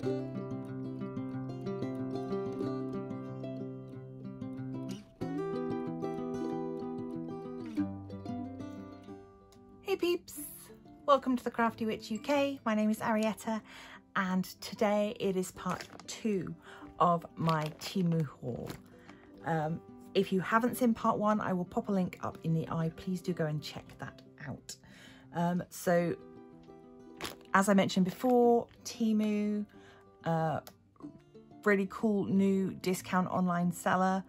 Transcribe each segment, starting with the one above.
Hey peeps, welcome to the Crafty Witch UK. My name is Arietta and today it is part 2 of my TEMU haul. If you haven't seen part 1, I will pop a link up in the eye. Please do go and check that out. So as I mentioned before, TEMU, really cool new discount online seller.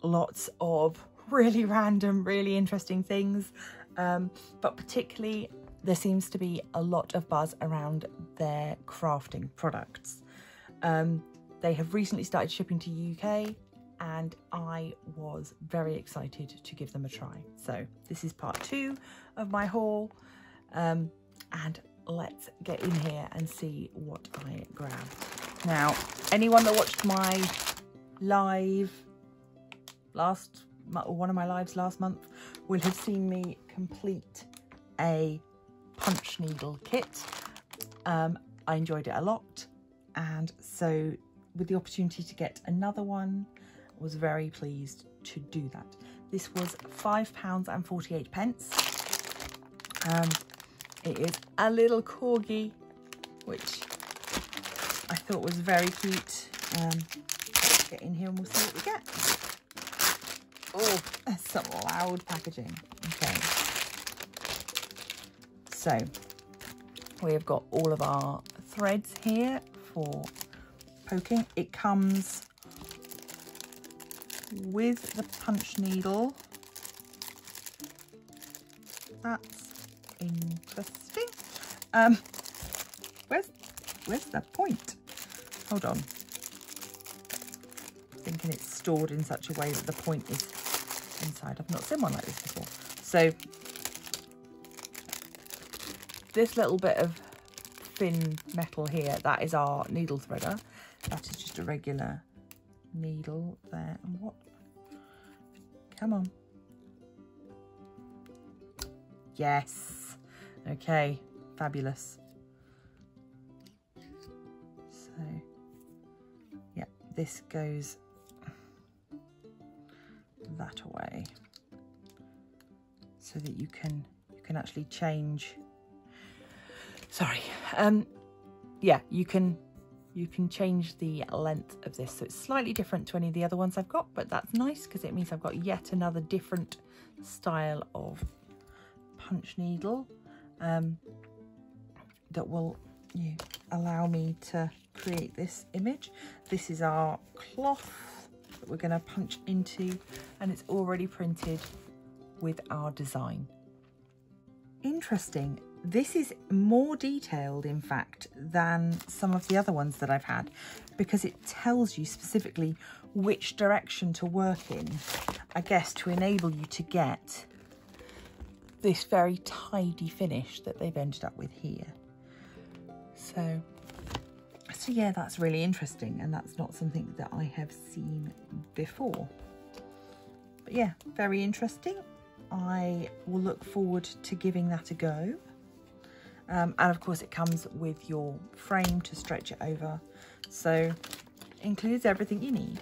Lots of really random, really interesting things. But particularly there seems to be a lot of buzz around their crafting products. They have recently started shipping to UK and I was very excited to give them a try. So this is part 2 of my haul, and let's get in here and see what I grabbed. Now, anyone that watched my live one of my lives last month will have seen me complete a punch needle kit. I enjoyed it a lot, and so with the opportunity to get another one, I was very pleased to do that. This was £5.48. It is a little Corgi, which I thought was very cute. Let's get in here and we'll see what we get. Oh, that's some loud packaging. Okay. So we have got all of our threads here for poking. It comes with the punch needle. That's interesting. Where's the point? Hold on. Thinking it's stored in such a way that the point is inside. I've not seen one like this before. So this little bit of thin metal here, that is our needle threader. That is just a regular needle there. And what? Come on. Yes. Okay. Fabulous. So yeah, this goes that away so that you can actually change. Sorry. Yeah, you can change the length of this, so it's slightly different to any of the other ones I've got, but that's nice because it means I've got yet another different style of punch needle that will allow me to create this image. This is our cloth that we're going to punch into, and it's already printed with our design. Interesting. This is more detailed, in fact, than some of the other ones that I've had, because it tells you specifically which direction to work in, I guess, to enable you to get this very tidy finish that they've ended up with here. So yeah, that's really interesting, and that's not something that I have seen before. But yeah, very interesting. I will look forward to giving that a go. And of course it comes with your frame to stretch it over, so it includes everything you need.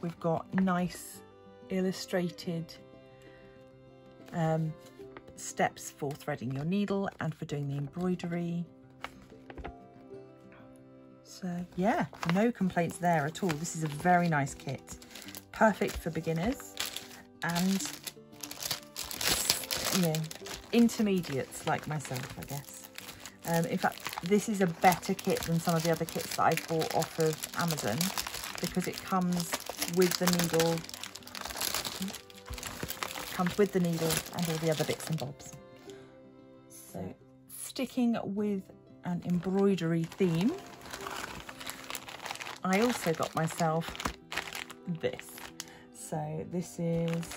We've got nice illustrated steps for threading your needle and for doing the embroidery. So yeah, no complaints there at all. This is a very nice kit, perfect for beginners and intermediates like myself, I guess. In fact, this is a better kit than some of the other kits that I've bought off of Amazon, because it comes with the needle, and all the other bits and bobs. So sticking with an embroidery theme, I also got myself this. So this is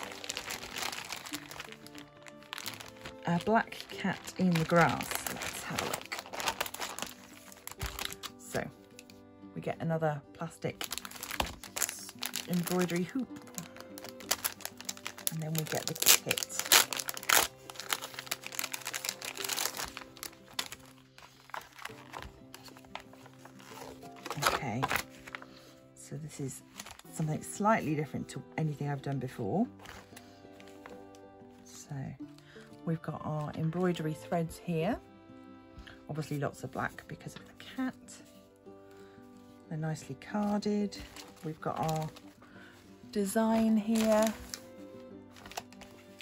a black cat in the grass. Let's have a look. So we get another plastic embroidery hoop, and then we get the kit. Okay, so this is something slightly different to anything I've done before. So we've got our embroidery threads here. Obviously lots of black because of the cat. They're nicely carded. We've got our design here.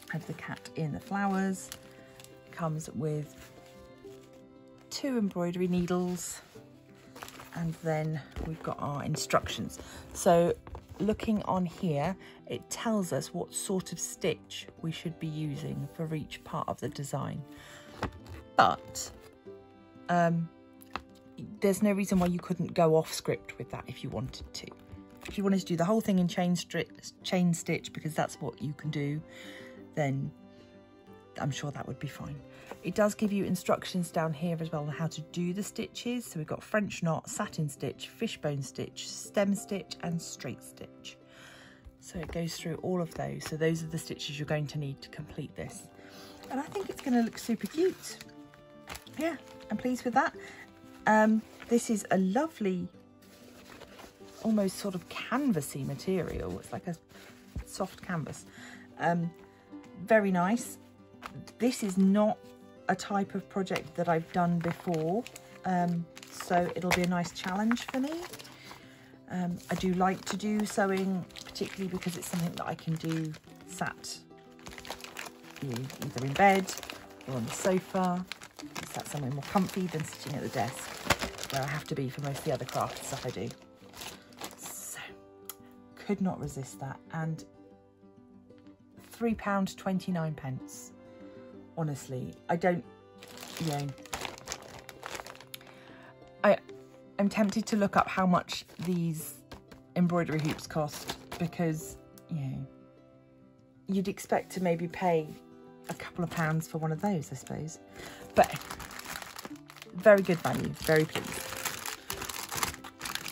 Have the cat in the flowers. Comes with 2 embroidery needles, and then we've got our instructions. So looking on here, it tells us what sort of stitch we should be using for each part of the design. But there's no reason why you couldn't go off script with that if you wanted to. If you wanted to do the whole thing in chain stitch, because that's what you can do, then I'm sure that would be fine. It does give you instructions down here as well on how to do the stitches. So we've got French knot, satin stitch, fishbone stitch, stem stitch and straight stitch. So it goes through all of those. So those are the stitches you're going to need to complete this. And I think it's going to look super cute. Yeah, I'm pleased with that. This is a lovely, almost sort of canvasy material. It's like a soft canvas. Very nice. This is not a type of project that I've done before, so it'll be a nice challenge for me. I do like to do sewing, particularly because it's something that I can do sat either in bed or on the sofa. Sat somewhere more comfy than sitting at the desk, where I have to be for most of the other craft stuff I do. So, could not resist that. And £3.29. Honestly, I don't, you know, I'm tempted to look up how much these embroidery hoops cost, because, you know, you'd expect to maybe pay a couple of pounds for one of those, I suppose. But very good value, very pleased.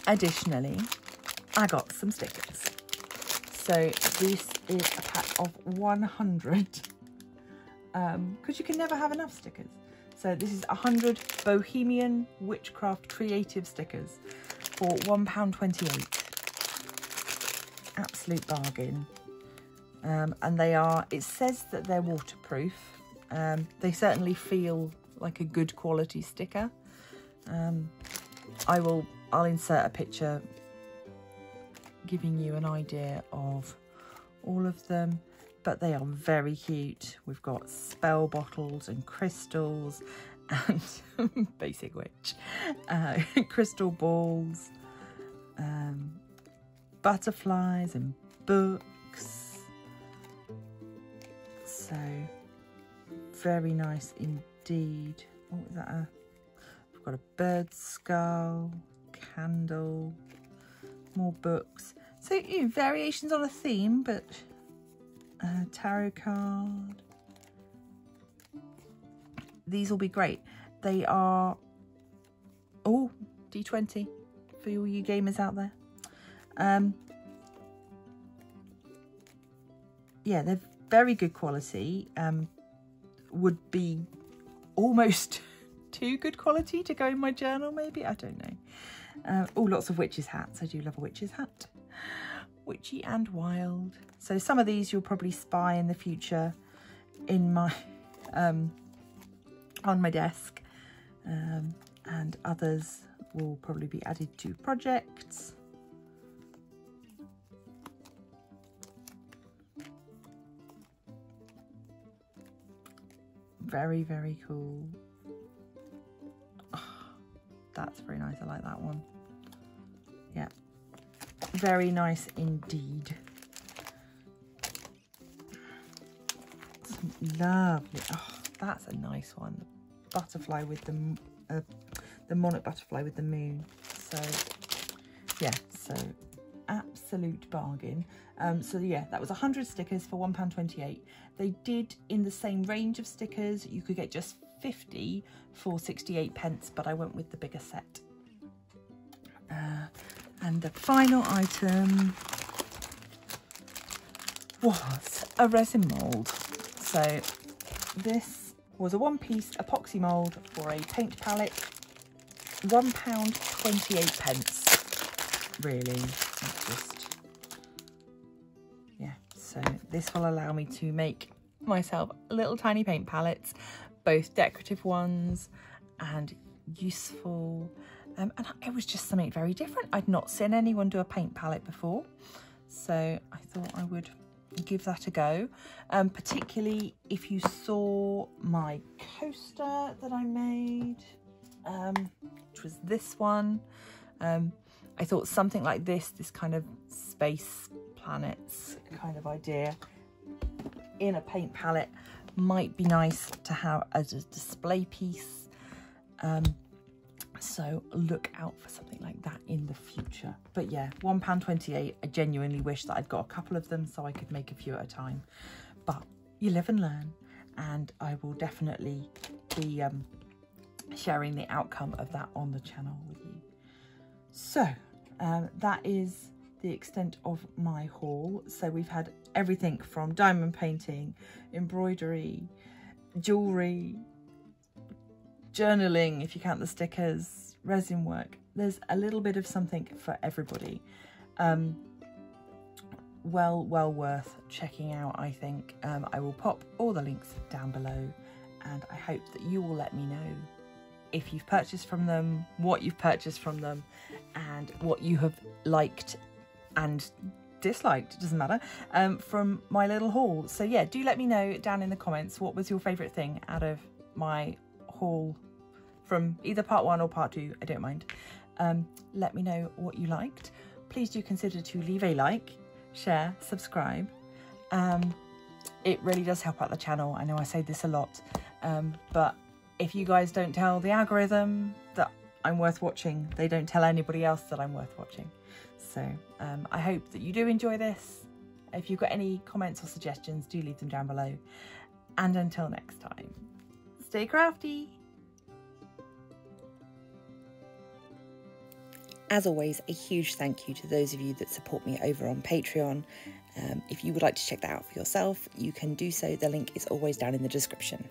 Additionally, I got some stickers. So this is a pack of 100, because you can never have enough stickers. So this is 100 Bohemian Witchcraft Creative stickers for £1.28. Absolute bargain. And they are, it says that they're waterproof. They certainly feel like a good quality sticker. I'll insert a picture giving you an idea of all of them, but they are very cute. We've got spell bottles and crystals and basic witch, crystal balls, butterflies and books. So very nice indeed. Oh, is that we've got a bird skull, candle, more books. So, you know, variations on a theme, but tarot card. These will be great. They are, oh, D20 for all you gamers out there. Yeah, they're very good quality. Would be almost too good quality to go in my journal, maybe, I don't know. Oh, lots of witches hats. I do love a witch's hat. Witchy and wild. So some of these you'll probably spy in the future in my on my desk, and others will probably be added to projects. Very, very cool. Oh, that's very nice. I like that one. Yeah, very nice indeed. Some lovely. Oh, that's a nice one. Butterfly with the monarch butterfly with the moon. So yeah, so absolute bargain. So yeah, that was 100 stickers for £1.28. They did, in the same range of stickers, you could get just 50 for 68p, but I went with the bigger set. And the final item was a resin mould. So this was a one-piece epoxy mould for a paint palette, £1.28. really. It's just, yeah. So this will allow me to make myself little tiny paint palettes, both decorative ones and useful. And it was just something very different. I'd not seen anyone do a paint palette before, so I thought I would give that a go. Particularly if you saw my coaster that I made, which was this one. I thought something like this kind of space planets kind of idea in a paint palette might be nice to have as a display piece. So look out for something like that in the future. But yeah, £1.28. I genuinely wish that I'd got a couple of them so I could make a few at a time. But you live and learn, and I will definitely be sharing the outcome of that on the channel with you. So that is the extent of my haul. So we've had everything from diamond painting, embroidery, jewellery, journaling, if you count the stickers, resin work. There's a little bit of something for everybody. Well worth checking out, I think. I will pop all the links down below, and I hope that you will let me know if you've purchased from them, what you've purchased from them, and what you have liked and disliked, it doesn't matter, from my little haul. So yeah, do let me know down in the comments what was your favourite thing out of my haul from either part 1 or part 2, I don't mind. Let me know what you liked. Please do consider to leave a like, share, subscribe. It really does help out the channel. I know I say this a lot, but if you guys don't tell the algorithm that I'm worth watching, they don't tell anybody else that I'm worth watching. So I hope that you do enjoy this. If you've got any comments or suggestions, do leave them down below. And until next time, stay crafty. As always, a huge thank you to those of you that support me over on Patreon. If you would like to check that out for yourself, you can do so. The link is always down in the description.